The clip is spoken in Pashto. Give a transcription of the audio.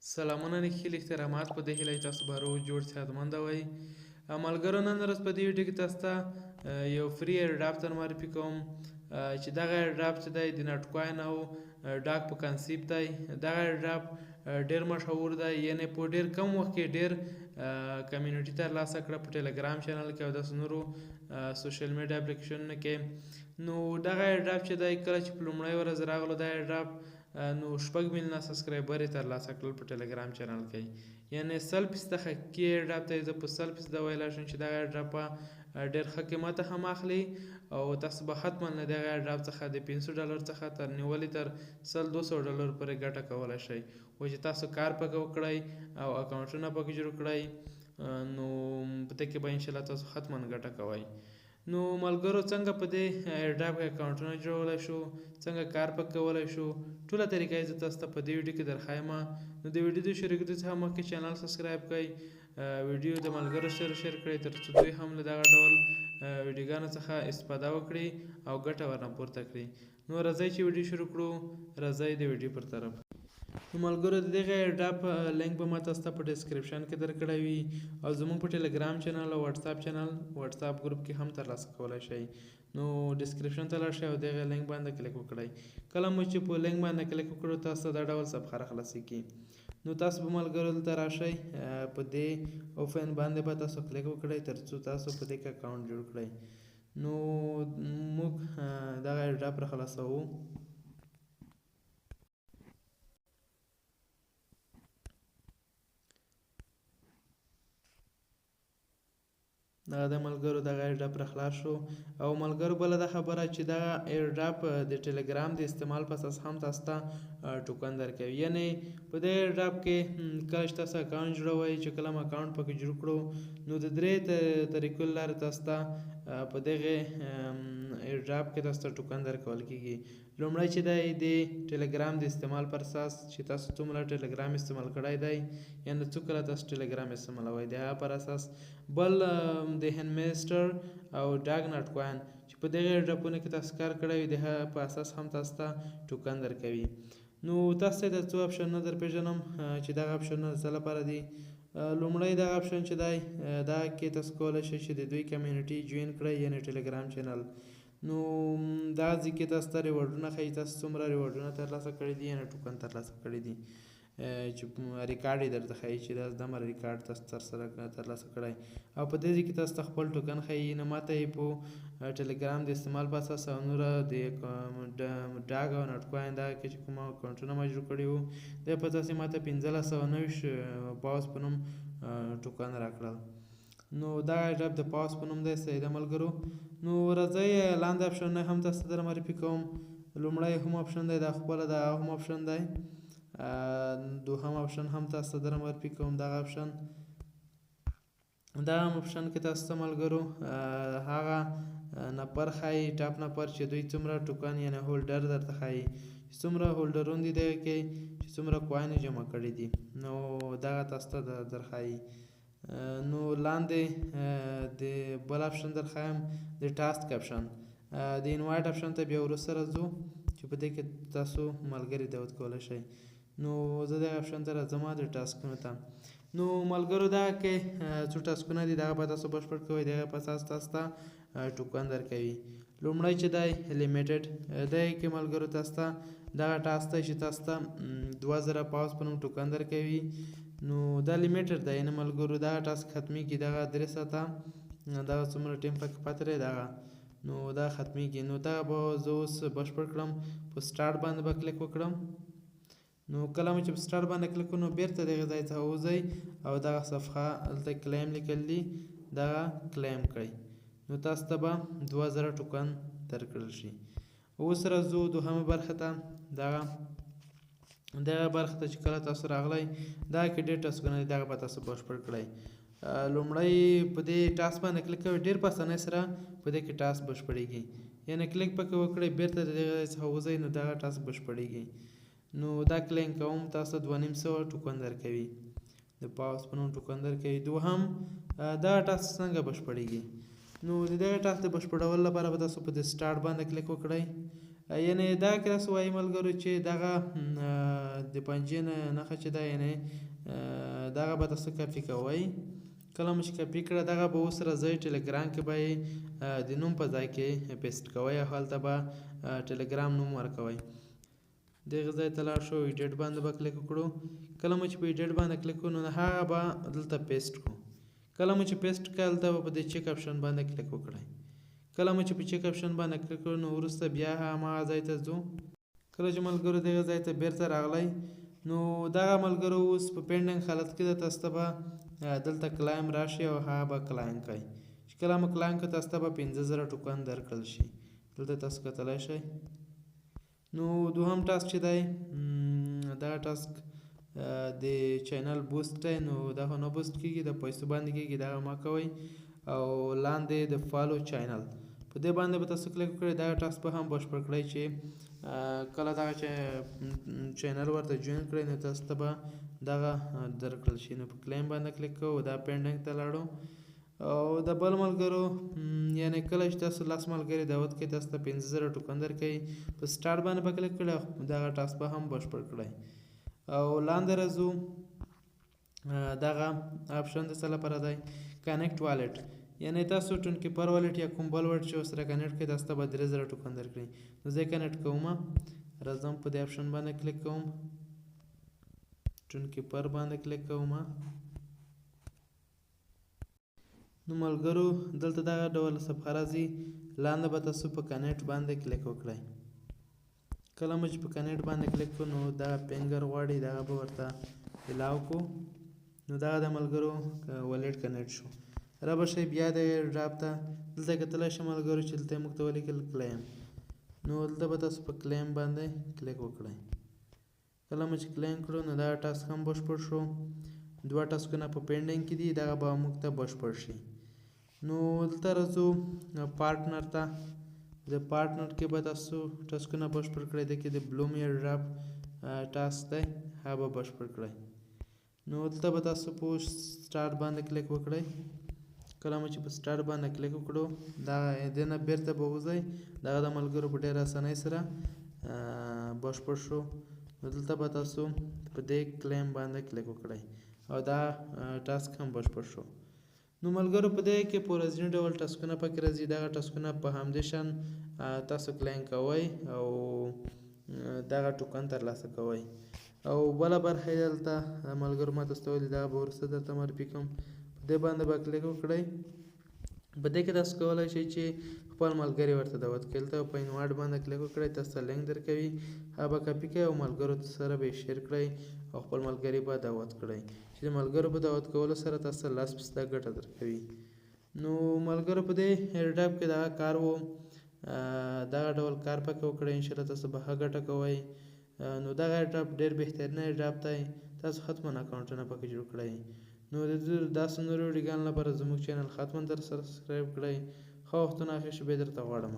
سلامونه نیکي احترامات په دې هیله چې تاسو به هر وخت جوړ صحتمنده وئ. ملګرو نن ورځ په دې ویډیو کې تاسو ته یو فری ایرډراپ در معرفي کوم چې دغه ایرډراپ چې دی د نټ کوین او ډاک په کانسیپټ دی. دغه ایرډراپ ډېر مشهور دی، یعنې په ډېر کم وخت کې ډېر کمیونټي ترلاسه کړه په ټیلیګرام چینل کې او داسې نورو سوشل میډیا اپلیکیشنونو کې. نو دغه ایرډراپ چې دی کله چې په لومړۍ ورځ راغلو دا ایرډراپ نو 6 میلیونه سبسکرایبر یې ترلاسه کړل په ټیلیګرام چینل کې، یعنې 100% حقیقي ایرډراپ ته زه په 100% ویلی شم چې دغه ایرډراپ ډېر ښه قیمت هم اخلي او تاسو به حتما له دغه ایرډراپ څخه د $500 څخه تر نیولې تر $100-200 پورې ګټه کولی شئ. خو چې تاسو کار پکې وکړئ او اکاونټونه پکې جوړ کړئ نو په دې کې به انشاءالله تاسو حتما ګټه کوئ. نو ملګرو څنګه په دې ایرډراپ کې اکاونټونه جوړولی شو، څنګه کار پکې کولی شو، ټوله طریقه یې زه تاسو ته په دې ویډیو کې درښایم. نو د ویډیو د شروع کېدو څخه مخکې چینل سبسکرایب کړئ، ویډیو د ملګرو سره شیر کړئ تر څو دوی هم له دغه ډول ویډیوګانو څخه استفاده وکړي او ګټه ورنه پورته کړي. نو راځئ چې ویډیو شروع کړو، راځئ د ویډیو پر طرف. نو ملګرو د دغه ایرډراپ لینک به ما تاسو ته په ډسکرپشن کې درکړی وي او زموږ په ټیلیګرام چینل او واتساپ ګروپ کې هم ترلاسه کولی شئ. نو ډسکرپشن ته لاړ شئ او دغه لینک باندې کلیک وکړئ. کله مو چې په لینک باندې کلیک وکړو تاسو ته دا ډول صفحه راخلاصیږي. نو تاسو به ملګرو دلته راشئ، په دې اوپن باندې به تاسو کلیک وکړئ تر څو تاسو په دې کې اکاونټ جوړ کړئ. نو موږ دغه ایرډراپ راخلاصوو. دا د ملګرو دغه ایرډراپ راخلاص شو او ملګرو بله دا خبره چې دغه ایرډراپ د ټیلیګرام د استعمال په اساس هم تاسو ته ټوکن درکوي، یعنې په دې ایرډراپ کې کله چې تاسو اکاونټ جوړوئ چې کله هم اکاونټ پکې جوړ کړو نو د 3 طریقو له لارې تاسو ته په دغه ایرډراپ کې تاسو ته ټوکن درکول کېږي. لومړی چې دی د ټیلیګرام د استعمال پر اساس چې تاسو څومره ټیلیګرام استعمال کړی دی، یعنې څو کله تاسو ټیلیګرام استعمالوئ د هغه پر اساس. بل د هینمسټر او ډاګ نټ کوین چې په دغه ایرډراپونو کې تاسو کار کړی وي د هغه په اساس هم تاسو ته ټوکن درکوي. نو تاسو ته د څو اپشنونه درپېژنم چې دغه اپشنونه د څه لپاره دي. لومړی دغه اپشن چې دی دا کې تاسو کولی شئ چې د دوی کمیونټي جوین کړئ، یعنې ټیلیګرام چینل. نو دا ځای کې تاسو ته ریوارډونه ښیي، تاسو څومره ریوارډونه ترلاسه کړي دي، یعنې ټوکن ترلاسه کړي دي، چې ریکارډ یې درته ښیي چې دا دمره ریکارډ تاسو ترلاسه کړی او په دې ځای کې تاسو ته خپل ټوکن ښیي. نه ماته یې په ټیلیګرام د استعمال په اساس او نوره د ډاګ او نټ کوین دغه کې چې کوم اکاونټونه ما جوړ کړي وو د په اساس یې ماته 1590 پاوس په نوم ټوکن راکړل. نو دا ایرډراپ د پاوس په نوم دی. صحیح ده ملګرو. نو راځئ لاندې اپشنونه هم تاسو ته در معرفي کوم. لومړی هم اپشن دی دا خپله د هم اپشن دی. دوهم اپشن هم تاسو ته در معرفي کوم. دغه اپشن کې تاسو ته ملګرو هغه نفر ښایي ټاپ نفر چې دوی څومره ټوکن یعنې هولډر درته ښایي چې څومره هولډرون دي دغه کې چې څومره کوین یې جمع کړي دي، نو دغه تاسو ته درښایي. نو لاندې د بل اپشن درښایم د ټاسک اپشن. د انوایټ اپشن ته بیا وروسته راځو چې په دې کې تاسو ملګري دعوت کولی شئ. نو زه دغه اپشن ته راځم د ټاسکونو ته. نو ملګرو دغه کې څو ټاسکونه دي دغه به تاسو بشپړ کوئ، دغه په اساس تاسو ته ټوکن درکوي. لومړی چې دی لیمیټډ دی کې ملګرو تاسو ته دغه ټاسک دی چې تاسو ته 2000 پاوس په نوم ټوکن درکوي. نو دا لیمیټډ دی، یعنې ملګرو دغه ټاسک ختمیږي دغه 3 ساعته دغه څومره ټیم پکې پاتې دی دغه نو دا ختمیږي. نو دغه به زه اوس بشپړ کړم، په سټارټ باندې به کلیک وکړم. نو کله مو چې په سټارټ باندې کلیک وکړو نو بېرته دغه ځای څخه ووځئ او دغه صفحه هلته کلیم لیکل دي دغه کلیم کړئ. نو تاسو ته به 2000 ټوکن درکړل شي. اوس راځو دوهمه برخه ته. دغه برخه ته چې کله تاسو راغلی دغه کې ډېر ټاسکونه دي دغه به تاسو بشپړ کړئ. لومړی په دې ټاسک باندې کلیک کوئ، ډېر په اسانۍ سره په دې کې ټاسک بشپړېږي، یعنې کلیک پکې وکړئ بېرته د دغه ځای څخه ووځئ نو دغه ټاسک بشپړېږي. نو دا کلیم کوم تاسو 2500 ټوکن درکوي، د پاوس په نوم ټوکن درکوي. دوهم دغه ټاسک څنګه بشپړېږي. نو د دغه ټاسک د بشپړولو لپاره به تاسو په دې سټارټ باندې کلیک وکړئ، یعنې دا کې تاسو وایي ملګرو چې دغه د پنجې نه نښه چې ده یعنې دغه به تاسو کاپي کوئ. کله مو چې کاپي کړه دغه به اوس راځئ ټلګرام کې به یې د نوم په ځای کې پیسټ کوئ او هلته به ټلګرام نوم ورکوئ. دغه ځای ته لاړ شو ایډیټ باندې به کلیک وکړو. کله مو چې په ایډیټ باندې کلیک کړو نو هغه به دلته پیسټ کړو. کله مو چې پیسټ کړه هلته به په دې چیک اپشن باندې کلیک وکړئ. کله مو چې په چیک اپشن باندې کلیک کړو نو وروسته بیا هماغه ځای ته ځو. کله چې ملګرو دغه ځای ته بیرته راغلی نو دغه ملګرو اوس په پینډینګ حالت کې ده تاسو ته به دلته کلایم راشي او هغه به کلایم کوئ. چې کله مو کلایم کړه تاسو ته به 50,000 ټوکن درکړل شي. دلته تاسو کتلی شئ. نو دوهم ټاسک چې دی دا ټاسک د چینل بوست دی نو دا خو نه بوست کېږي د پیسو باندې کېږي دغه مه کوئ. او لاندې د فالو چینل په دې باندې به تاسو کلیک وکړئ. دغه ټاسک به هم بشپړ کړئ چې کله دغه چینل ورته جوین کړئ نو تاسو ته به دغه درکړل شي. نو په کلیم باندې کلیک کوو دا پینډینګ ته لاړو او د بل ملګرو یعنې کله چې تاسو 10 ملګري دعوت کوئ تاسو ته 50,000 ټوکن درکوي. په سټارټ باندې به کلیک کړئ دغه ټاسک به هم بشپړ کړئ. او لاندې راځو دغه آپشن د څه لپاره دی کنیکټ والټ یعنې تاسو ټون کیپر والټ یا کوم بل والټ چې ورسره کنیکټ کړئ تاسو ته به 3,000 ټوکن درکړي. نو زه یې کنیکټ کوم راځم په دې آپشن باندې کلیک کوم ټون کیپر باندې کلیک کوم. نو ملګرو دلته دغه ډول صفحه راځي لاندې به تاسو په کنیکټ باندې کلیک وکړئ. کله مو چې په کنیکټ باندې کلیک کړو نو دغه پینګر غواړي دغه به ورته الاو کړو. نو دغه د ملګرو والټ کنیکټ شو. را به شئ بیا د ډراپ ته دلته کتلی شئ ملګرو چې دلته یې موږ ته ولیکل کلیم. نو دلته به تاسو په کلیم باندې کلیک وکړئ. کله مو چې کلیم کړو نو دغه ټاسک هم بشپړ شو. 2 ټاسکونه په پینډینګ کې دي دغه به موږ ته بشپړ شي. نو دلته راځو پارټنر ته. د پارټنر کې به تاسو ټاسکونه بشپړ کړئ. د کې د بلوم یا ډراپ ټاسک دی هغه به بشپړ کړئ. نو دلته به تاسو په سټارټ باندې کلیک وکړئ. کله مو چې په سټارټ باندې کلیک وکړو دغه دې نه بیرته به وځئ. دغه د ملګرو په ډېره اسانۍ سره بشپړ شو. نو دلته به تاسو په دې کلیم باندې کلیک وکړئ او دا ټاسک هم بشپړ شو. نو ملګرو په دې کې په ورځني ډول ټاسکونه پکې راځي. دغه ټاسکونه په همدې شان تاسو کلیم کوئ او دغه ټوکن ترلاسه کوئ. او بله برخه یې دلته ملګرو ما تاسو ته ویلي دغه به وروسته درته معرفي کوم. په دې باندې به کلیک وکړئ. په دې کې تاسو کولی شئ چې خپل ملګري ورته دعوت کړئ. دلته په انوایټ باندې کلیک وکړئ تاسو ته لینک درکوي هغه به کاپي کړئ او ملګرو سره به یې شیر کړئ او خپل ملګري به دعوت کړئ چې د ملګرو په دعوت کولو سره تاسو ته 10% ګټه درکوي. نو ملګرو په دې ایرډاپ کې دغه کار و دغه ډول کار پکې وکړئ انشاءالله تاسو به ښه ګټه کوئ. نو دغه ایرډاپ ډېر بهترینه ایرډاپ دی. تاسو حتما اکاونټونه پکې جوړ کړئ. نو د داسې نورو ویډیوګانو لپاره زموږ چینل حتما در سبسکرایب کړئ. ښه وختونه اخیستو بیا درته غواړم.